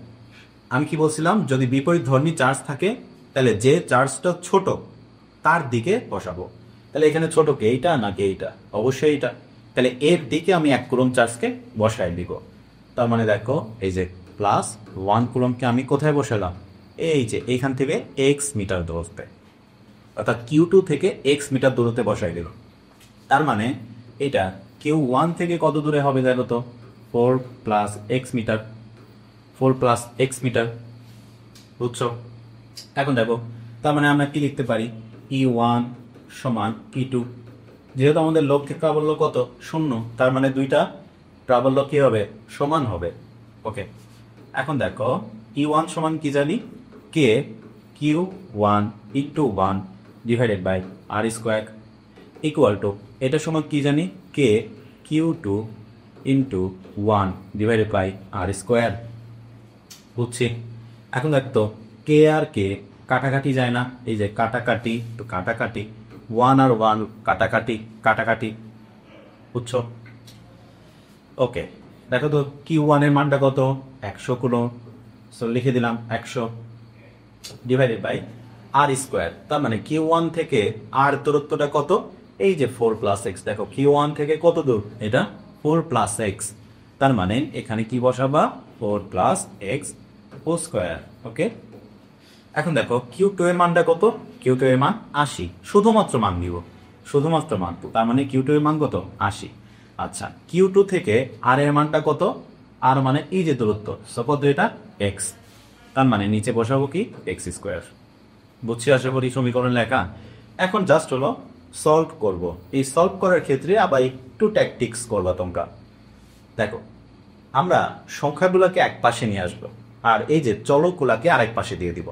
আমি কি বলছিলাম, যদি বিপরীত ধর্মী চার্জ থাকে তাহলে যে চার্জটা ছোট তার দিকে বসাবো। তাহলে এখানে ছোট কে, এইটা নাকি এইটা, অবশ্যই এইটা। তাহলে এর দিকে আমি 1 কুলম্ব চার্জকে বসাই দিব। তার মানে দেখো এই যে প্লাস 1 কুলম্বকে আমি কোথায় বসালাম, এই যে এইখান থেকে এক্স মিটার দূরত্বে, অর্থাৎ কিউ টু থেকে এক্স মিটার দূরত্বে বসাই দিল। তার মানে এটা কিউ ওয়ান থেকে কত দূরে হবে দেখো তো, 4 plus X metre, 4 plus X metre, বুঝছো? এখন দেখো তার মানে আমরা কি লিখতে পারি, ই ওয়ান সমান ই টু। যেহেতু আমাদের লক্ষ্যের প্রাবল্য কত 0, তার মানে দুইটা প্রাবল্য কি হবে, সমান হবে। ওকে, এখন দেখো ই ওয়ান সমান কি জানি, K Q one into 1 divided by R square equal to, এটা সমান কি জানি, K Q two into 1 divided by R square. বুঝছি? এখন দেখতো কে আর কে কাটাকাটি যায় না, এই যে কাটাকাটি তো কাটাকাটি, 1 আর 1 কাটাকাটি কাটাকাটি, বুঝছো? ওকে, দেখো তো কিউ ওয়ান এর মানটা কত 100 কুলম্ব, সো লিখে দিলাম 100 ডিভাইডেড বাই আর স্কোয়ার। তার মানে কিউ ওয়ান থেকে আর দূরত্বটা কত, এই যে 4 প্লাস এক্স। দেখো কিউ ওয়ান থেকে কত দূর, এটা 4 প্লাস এক্স, তার মানে এখানে কি বসাবা 4 প্লাস এক্স হোল স্কোয়ার। ওকে, এখন দেখো কিউ টু এর মানটা কত, কিউ টু এর মান 80, শুধুমাত্র মান দিব, শুধুমাত্র মান, তার মানে কিউ টু এর মান কত 80। আচ্ছা, কিউ টু থেকে আর এর মানটা কত, আর মানে এই যে দূরত্ব, কত এটা এক্স, তার মানে নিচে বসাবো কি এক্স স্কোয়ার। বুঝছি আশা করি সমীকরণ লেখা। এখন জাস্ট হলো সলভ করব। এই সলভ করার ক্ষেত্রে আবার একটু ট্যাকটিক্স করবা তোমরা। দেখো আমরা সংখ্যাগুলোকে এক পাশে নিয়ে আসবো, আর এই যে চলকগুলাকে আরেক পাশে দিয়ে দিব।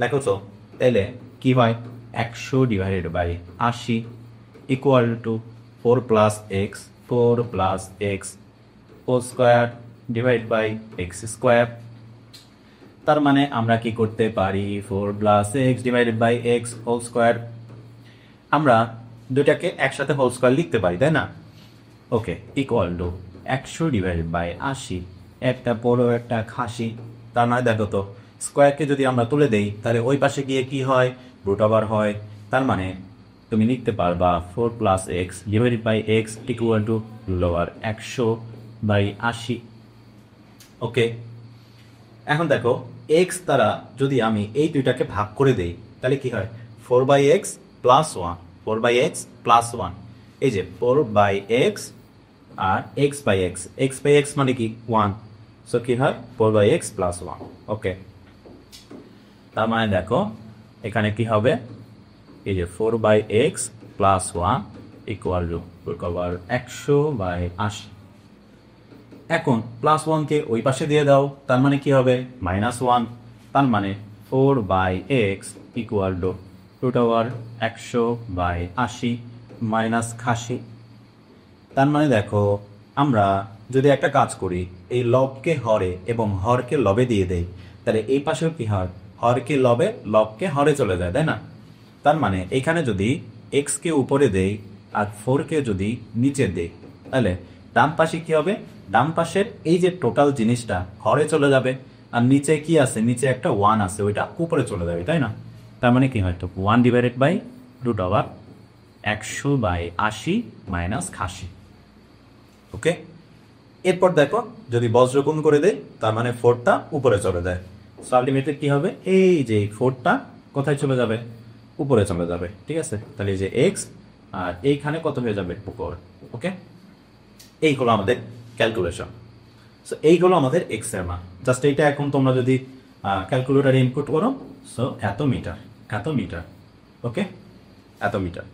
দেখো তো তাহলে কি হয়, 100 divided by 80 equal to 4 plus X, 4 plus X whole square divide by X square. তার মানে আমরা কি করতে পারি, 4 plus X divided by X whole square, আমরা দুটাকে একসাথে হোল স্কোয়ার লিখতে পারি, তাই না? ওকে, ইকুয়াল টু 100/80, একটা বড় একটা খাসি। তার নয় দেখো তো স্কোয়ারকে যদি আমরা তুলে দেই তাহলে ওই পাশে গিয়ে কি হয়, রুট ওভার হয়। তার মানে তুমি লিখতে পারবা 4 + x / x equal two lower 100/80। ওকে, এখন দেখো x দ্বারা যদি আমি এই দুইটাকে ভাগ করে দেই তাহলে কি হয়, 4/x + 1, 4/x + 1। এই যে 4/x আর x/x, x/x মানে কি 1, সো কি হয় 4/x + 1। ওকে, তার মানে দেখো এখানে কি হবে, এই যে 4/x + 1 ইকুয়াল টু 100/80। এখন +1 কে ওই পাশে দিয়ে দাও, তার মানে কি হবে -1। তার মানে 4/x ইকুয়াল টু √100/80 মাইনাস খাসি। তার মানে দেখো আমরা যদি একটা কাজ করি, এই লবকে হরে এবং হরকে লবে দিয়ে দেই, তাহলে এই পাশেও কি হয়, হরকে লবে লবকে হরে চলে যায়, তাই না? তার মানে এখানে যদি x কে উপরে দেই আর 4 কে যদি নিচে দেই, তাহলে ডান পাশে কি হবে, ডান পাশের এই যে টোটাল জিনিসটা হরে চলে যাবে, আর নিচে কি আছে, নিচে একটা 1 আছে, ওইটা উপরে চলে যাবে, তাই না? তার মানে কি হয়, তো 1/√100/80 মাইনাস খাসি। ওকে, এরপর দেখো যদি বজ্রগুণ করে দেয় তার মানে 4টা উপরে চলে যায়। সো আলটিমেটলি কি হবে, এই যে 4টা কোথায় চলে যাবে, উপরে চলে যাবে। ঠিক আছে, তাহলে এই যে এক্স আর এইখানে কত হয়ে যাবে, উপর। ওকে, এই হলো আমাদের ক্যালকুলেশন। সো এই হলো আমাদের এক্স এর মান। জাস্ট এইটা এখন তোমরা যদি ক্যালকুলেটারে ইনপুট করো, সো এত মিটার, এত মিটার। ওকে, এত মিটার।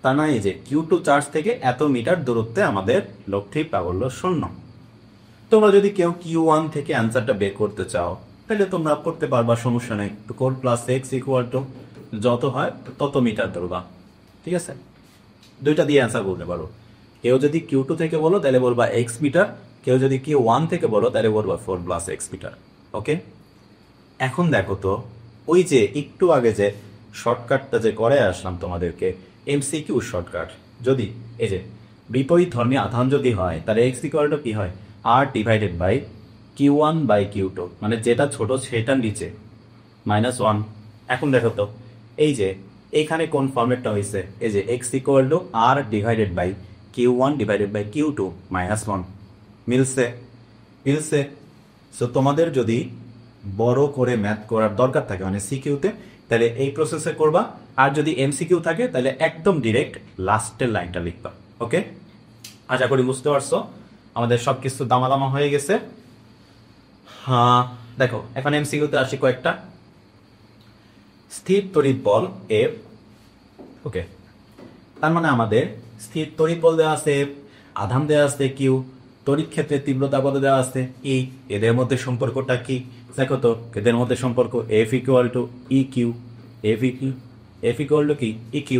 তার মানে এই যে Q2 চার্জ থেকে এত মিটার দূরত্বে আমাদের লক্ষ্যে প্রাবল্য 0। তোমরা যদি কেউ Q1 থেকে অ্যান্সারটা বের করতে চাও তাহলে তোমরা করতে পারবা, সমস্যা নেই। 4 + x ইকুয়াল টু যত হয় তত মিটার ধরবা। ঠিক আছে, দুইটা দিয়ে অ্যান্সার করতে পারো। কেউ যদি Q2 থেকে বলো তাহলে বলবা x মিটার, কেউ যদি Q1 থেকে বলো তাহলে বলবা 4 + x মিটার। ওকে, এখন দেখো তো ওই যে একটু আগে যে শর্টকাটটা যে করে আসলাম তোমাদেরকে, MCQ শর্টকাট, যদি এই যে বিপরীত ধর্মী আধান যদি হয় তাহলে x ইকুয়াল টু কি হয়, R/Q1/Q2, মানে যেটা ছোট সেটার নিচে -1। এখন দেখো তো এই যে এইখানে কোন ফরম্যাটটা হয়েছে, এই যে x ইকুয়াল টু R/Q1/Q2 -1, মিলছে, মিলছে। সো তোমাদের যদি বড় করে ম্যাথ করার দরকার থাকে মানে সিকিউতে, তাহলে এই প্রসেসে করবা। আর যদি MCQ থাকে তাহলে একদম ডিরেক্ট লাস্টের লাইনটা লিখবা। ওকে, আশা করি বুঝতে পারছো। আমাদের সবকিছু দামাদামা হয়ে গেছে। হ্যাঁ, দেখো এখন MCQতে আসি কয়েকটা। স্থির তড়িৎ বল F। ওকে, তার মানে আমাদের স্থির তড়িৎ বল দেওয়া আছে F, আধান দেওয়া আছে Q, তড়িৎ ক্ষেত্রের তীব্রতা বল দেওয়া আছে E। এদের মধ্যে সম্পর্কটা কি দেখো তো, এদের মধ্যে সম্পর্ক F equal to EQ, F equal to কি EQ,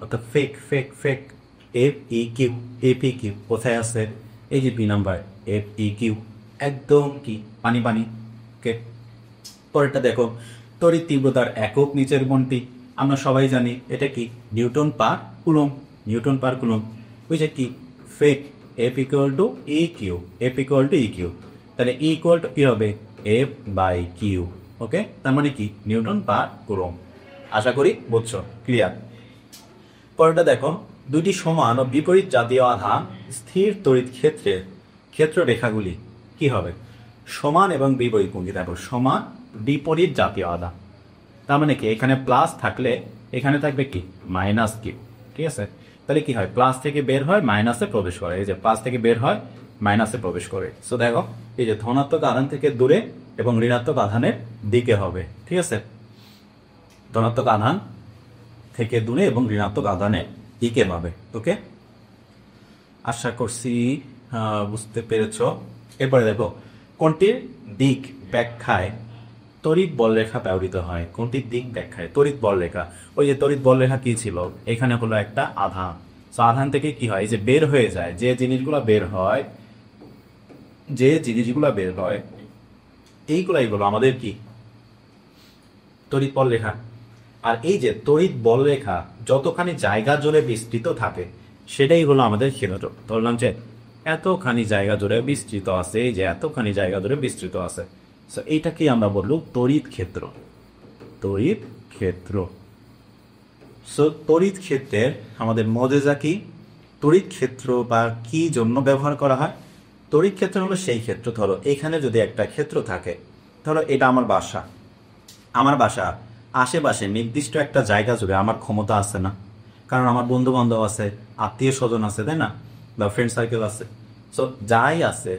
অর্থাৎ ফেক FEQ, FEQ কোথায় আছে, এই যে B নাম্বার FEQ, একদম কি পানি। ওকে, পরেরটা দেখো, তড়িৎ তীব্রতার একক নিচের কোনটি, আমরা সবাই জানি এটা কি Newton per coulomb, newton per coulomb. ওই যে কি fake F equal to EQ, F equal to EQ, তাহলে E ইকুয়াল টু কি হবে F/Q। ওকে, তার মানে কি নিউটন পার কুলম্ব। আশা করি বুঝছো, ক্লিয়ার। পরেরটা দেখো, দুটি সমান ও বিপরীত জাতীয় আধান স্থির তড়িৎ ক্ষেত্রের ক্ষেত্র রেখাগুলি কি হবে, সমান এবং বিপরীত কোনটি, দেখো সমান বিপরীত জাতীয় আধান। তার মানে কি এখানে প্লাস থাকলে এখানে থাকবে কি -Q। ঠিক আছে, তাহলে কি হয়, প্লাস থেকে বের হয় মাইনাসে প্রবেশ করে, এই যে প্লাস থেকে বের হয় মাইনাসে প্রবেশ করে। সো দেখো এই যে ধনাত্মক আধান থেকে দূরে এবং ঋণাত্মক আধানের দিকে হবে। ঠিক আছে, ধনাত্মক আধান থেকে দূরে এবং ঋণাত্মক আধানের দিকে পাবে। ওকে, আশা করছি বুঝতে পেরেছ। এরপরে দেখো, কোনটির দিক ব্যাখ্যায় তড়িৎ বলরেখা ব্যবহৃত হয়, কোনটির দিক ব্যাখ্যায় তড়িৎ বলরেখা। ওই যে তড়িৎ বলরেখা কি ছিল, এখানে হলো একটা আধান। সো আধান থেকে কি হয়, যে বের হয়ে যায়, যে জিনিসগুলো বের হয়, এইগুলাই হলো আমাদের কি তড়িৎ বলরেখা। আর এই যে তড়িৎ বলরেখা যতখানি জায়গা জুড়ে বিস্তৃত থাকে সেটাই হলো আমাদের ক্ষেত্র। ধরলাম যে এতখানি জায়গা জুড়ে বিস্তৃত আছে, এই যে এতখানি জায়গা জুড়ে বিস্তৃত আছে। সো এইটাকেই আমরা বলবো তড়িৎ ক্ষেত্র। তড়িৎ ক্ষেত্র। সো তড়িৎ ক্ষেত্রের আমাদের মজেজা কি? তড়িৎ ক্ষেত্র বা কি জন্য ব্যবহার করা হয়? তড়িৎ ক্ষেত্র হলো সেই ক্ষেত্র, ধরো এখানে যদি একটা ক্ষেত্র থাকে, ধরো এটা আমার বাসা, আমার বাসা আশেপাশে নির্দিষ্ট একটা জায়গা জুড়ে আমার ক্ষমতা আছে না, কারণ আমার বন্ধু বান্ধব আছে, আত্মীয় স্বজন আছে, তাই না, বা ফ্রেন্ড সার্কেল আছে। সো যাই আছে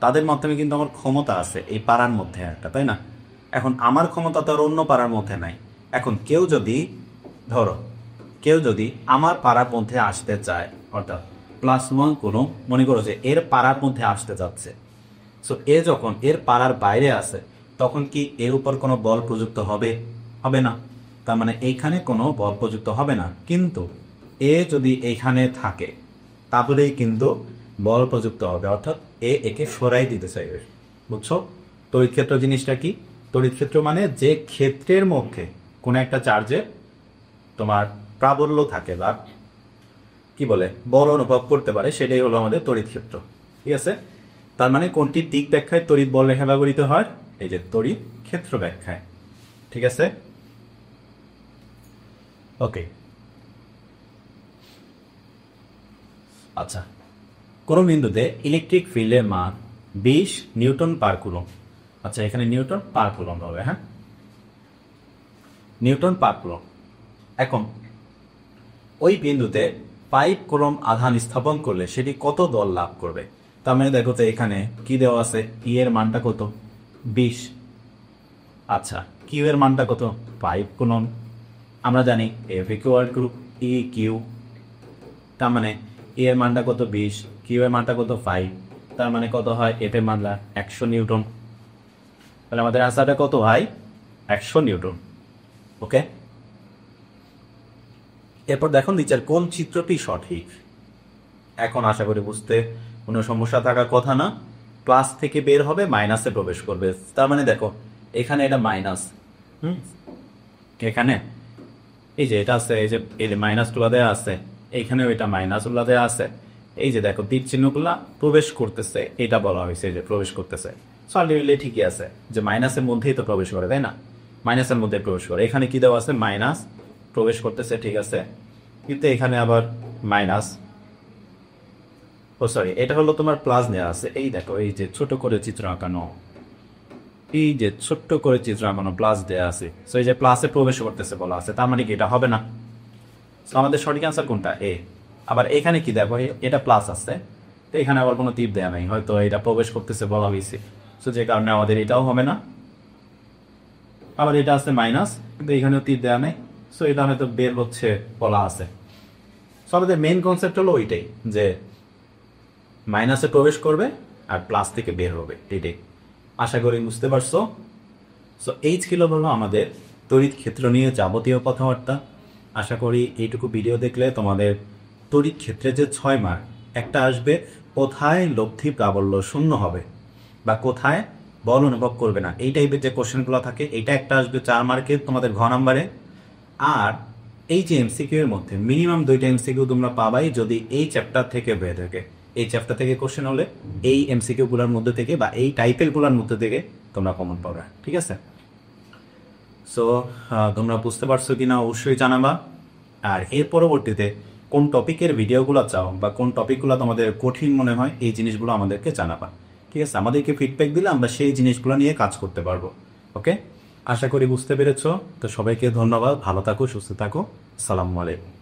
তাদের মাধ্যমে কিন্তু আমার ক্ষমতা আছে এই পাড়ার মধ্যে একটা, তাই না? এখন আমার ক্ষমতা তো আর অন্য পাড়ার মধ্যে নাই। এখন ধরো কেউ যদি আমার পাড়ার মধ্যে আসতে চায়, অর্থাৎ +1 কোনো, মনে করো যে এর পাড়ার মধ্যে আসতে যাচ্ছে, সো এ যখন এর পাড়ার বাইরে আসে তখন কি এর উপর কোনো বল প্রযুক্ত হবে? হবে না। তার মানে এইখানে কোনো বল প্রযুক্ত হবে না, কিন্তু এ যদি এইখানে থাকে তাহলেই কিন্তু বল প্রযুক্ত হবে, অর্থাৎ একে সরাই দিতে চাইবে। বুঝছো? তড়িৎ ক্ষেত্র জিনিসটা কি? তড়িৎ ক্ষেত্র মানে যে ক্ষেত্রের মধ্যে কোনো একটা চার্জের তোমার প্রাবল্য থাকে বা কি বলে বল অনুভব করতে পারে, সেটাই হলো আমাদের তড়িৎ ক্ষেত্র। ঠিক আছে? তার মানে কোনটির দিক ব্যাখ্যায় তড়িৎ বল রেখা ব্যবহৃত হয়? এই যে তড়িৎ ক্ষেত্র ব্যাখ্যায়। ঠিক আছে? ওকে, আচ্ছা, কোনো বিন্দুতে ইলেকট্রিক ফিল্ডের মান 20 নিউটন পার কুলম। আচ্ছা, এখানে নিউটন পার কুলম হবে, হ্যাঁ, নিউটন পার কুলম। এখন ওই বিন্দুতে 5 কুলম আধান স্থাপন করলে সেটি কত দল লাভ করবে? তার মানে দেখো তো এখানে কি দেওয়া আছে, ই এর মানটা কত? 20। আচ্ছা, কিউ এর মানটা কত? 5 কুলম। আমরা জানি F equal to E Q, তার মানে ই এর মানটা কত? 20, কিউ এর মানটা কত? 5, তার মানে কত হয়? এফ এর মানটা 100 নিউটন। তাহলে আমাদের আনসারটা কত হয়? 100 নিউটন। ওকে, এরপর দেখো নিচের কোন চিত্রটি সঠিক। এখন আশা করি বুঝতে কোনো সমস্যা থাকার কথা না। প্লাস থেকে বের হবে, মাইনাসে প্রবেশ করবে। তার মানে দেখো এখানে এটা মাইনাস, এখানে এই যে এটা আছে, এই যে মাইনাস টুলা দেওয়া আছে, এইখানেও এটা মাইনাস উল্লা দেওয়া আছে। এই যে দেখো তীর চিহ্নগুলা প্রবেশ করতেছে, এটা বলা হয়েছে যে প্রবেশ করতেছে। সলিডলি ঠিকই আছে যে মাইনাসের মধ্যেই তো প্রবেশ করে, তাই না? মাইনাসের মধ্যে প্রবেশ করে। এখানে কি দেওয়া আছে? মাইনাস প্রবেশ করতেছে, ঠিক আছে, কিন্তু এখানে আবার মাইনাস, ও সরি, এটা হলো তোমার প্লাস নেওয়া আছে। এই দেখো এই যে ছোট করে চিত্র আঁকানো, এই যে ছোট্ট করে চিত্র আঁকানো প্লাস দেওয়া আছে। সো এই যে প্লাসে প্রবেশ করতেছে বলা আছে, তার মানে কি এটা হবে না? সো আমাদের সঠিক অ্যান্সার কোনটা? এ। আবার এখানে কি দেখো, এটা প্লাস আছে, তো এখানে আবার কোনো তীর দেওয়া নাই, হয়তো এটা প্রবেশ করতেছে বলা হয়েছে, সো যে কারণে আমাদের এটাও হবে না। আবার এটা আছে মাইনাস, কিন্তু এখানেও তীর দেওয়া নেই, সো এটা হয়তো বের হচ্ছে বলা আছে। সো আমাদের মেইন কনসেপ্ট হলো ওইটাই যে মাইনাসে প্রবেশ করবে আর প্লাস থেকে বের হবে, এটাই। আশা করি বুঝতে পারছো। সো এই ছিল হলো আমাদের তড়িৎ ক্ষেত্র নিয়ে যাবতীয় কথাবার্তা। আশা করি এইটুকু ভিডিও দেখলে তোমাদের তড়িৎ ক্ষেত্রে যে 6 মার্ক, একটা আসবে কোথায় লব্ধি প্রাবল্য শূন্য হবে বা কোথায় বল অনুভব করবে না, এই টাইপের যে কোশ্চেনগুলো থাকে, এটা একটা আসবে 4 মার্কের তোমাদের ঘ নাম্বারে। আর এই যে এমসিকিউ এর মধ্যে মিনিমাম 2টা এমসিকিউ তোমরা পাবাই যদি এই চ্যাপ্টার থেকে বের থাকে। এই চ্যাপ্টার থেকে কোশ্চেন হলে এই এমসিকিউ গুলোর মধ্যে থেকে বা এই টাইপের গুলোর মধ্যে থেকে তোমরা কমন পাবে, ঠিক আছে? সো তোমরা বুঝতে পারছো কিনা অবশ্যই জানাবা। আর এর পরবর্তীতে কোন টপিকের ভিডিওগুলো চাও বা কোন টপিকগুলো তোমাদের কঠিন মনে হয়, এই জিনিসগুলো আমাদেরকে জানাবা, ঠিক আছে? আমাদেরকে ফিডব্যাক দিলে আমরা সেই জিনিসগুলো নিয়ে কাজ করতে পারবো। ওকে, আশা করি বুঝতে পেরেছো। তো সবাইকে ধন্যবাদ, ভালো থাকো, সুস্থ থাকো, আসসালামু আলাইকুম।